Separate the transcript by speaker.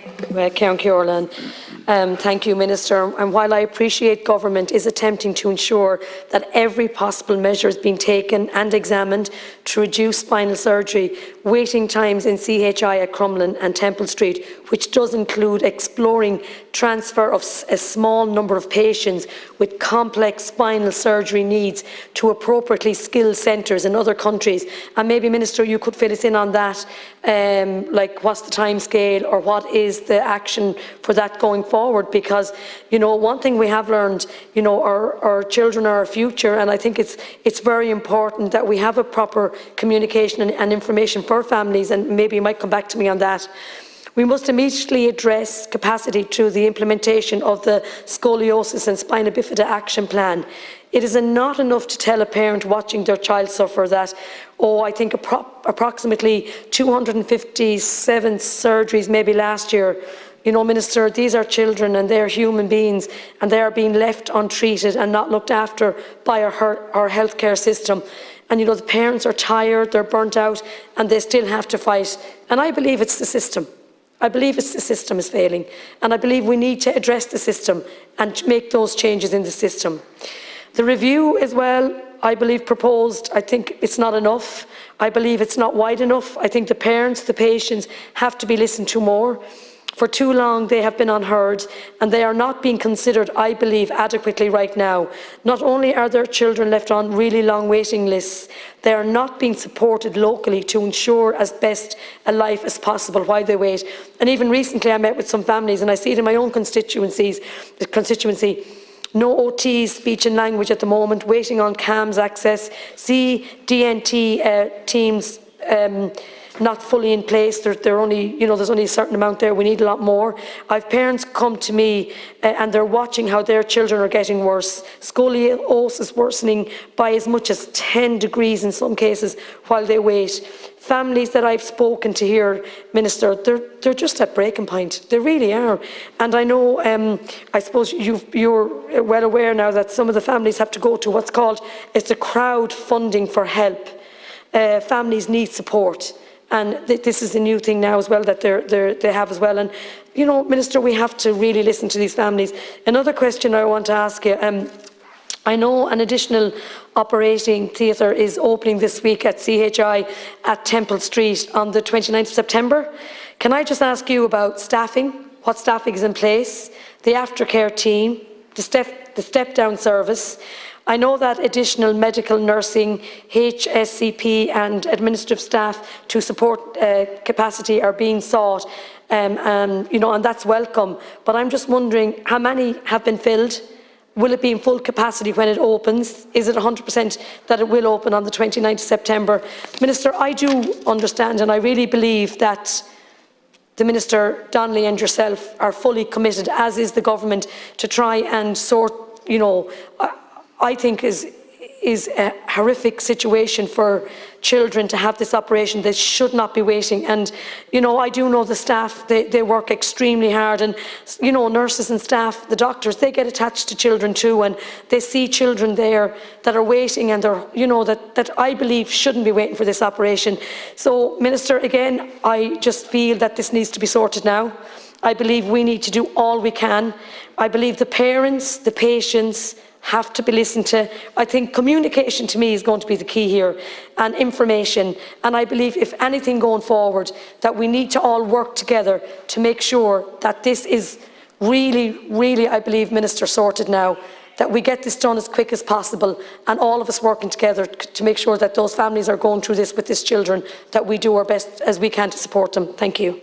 Speaker 1: Ceann Cearlan. Thank you, Minister. And while I appreciate government is attempting to ensure that every possible measure is being taken and examined to reduce spinal surgery, waiting times in CHI at Crumlin and Temple Street, which does include exploring transfer of a small number of patients with complex spinal surgery needs to appropriately skilled centres in other countries. And maybe, Minister, you could fill us in on that, like what's the timescale or what is the action for that going forward? Because, you know, one thing we have learned, you know, our children are our future, and I think it's very important that we have a proper communication and information for families, and maybe you might come back to me on that. We must immediately address capacity through the implementation of the Scoliosis and Spina Bifida Action Plan. It is not enough to tell a parent watching their child suffer that, I think approximately 257 surgeries maybe last year. You know, Minister, these are children and they're human beings, and they are being left untreated and not looked after by our healthcare system. And you know, the parents are tired, they're burnt out, and they still have to fight. And I believe it's the system. I believe it's the system is failing, and I believe we need to address the system and make those changes in the system. The review as well, I believe proposed, I think it's not enough. I believe it's not wide enough. I think the parents, the patients have to be listened to more. For too long they have been unheard, and they are not being considered, I believe, adequately right now. Not only are their children left on really long waiting lists, they are not being supported locally to ensure as best a life as possible while they wait. And even recently I met with some families, and I see it in my own constituency, no OTs, speech and language at the moment, waiting on CAMS access, DNT teams not fully in place. They're only, you know, there's only a certain amount there. We need a lot more. I've parents come to me and they're watching how their children are getting worse. Scoliosis worsening by as much as 10 degrees in some cases while they wait. Families that I've spoken to here, Minister, they're just at breaking point. They really are. And I know, I suppose you're well aware now that some of the families have to go to what's called, it's a crowdfunding for help. Families need support. And this is a new thing now as well that they have as well. And, you know, Minister, we have to really listen to these families. Another question I want to ask you, I know an additional operating theatre is opening this week at CHI at Temple Street on the 29th of September. Can I just ask you about staffing, what staffing is in place, the aftercare team, the step-down service? I know that additional medical nursing, HSCP and administrative staff to support capacity are being sought, you know, and that's welcome. But I'm just wondering, how many have been filled? Will it be in full capacity when it opens? Is it 100% that it will open on the 29th of September? Minister, I do understand, and I really believe that the Minister, Donnelly, and yourself are fully committed, as is the government, to try and sort, you know, I think is a horrific situation for children to have this operation. They should not be waiting. And, you know, I do know the staff, they work extremely hard. And, you know, nurses and staff, the doctors, they get attached to children too. And they see children there that are waiting and they're, you know, that I believe shouldn't be waiting for this operation. So, Minister, again, I just feel that this needs to be sorted now. I believe we need to do all we can. I believe the parents, the patients, have to be listened to. I think communication to me is going to be the key here, and information. And I believe, if anything going forward, that we need to all work together to make sure that this is really, really, I believe, Minister, sorted now, that we get this done as quick as possible, and all of us working together to make sure that those families are going through this with these children, that we do our best as we can to support them. Thank you.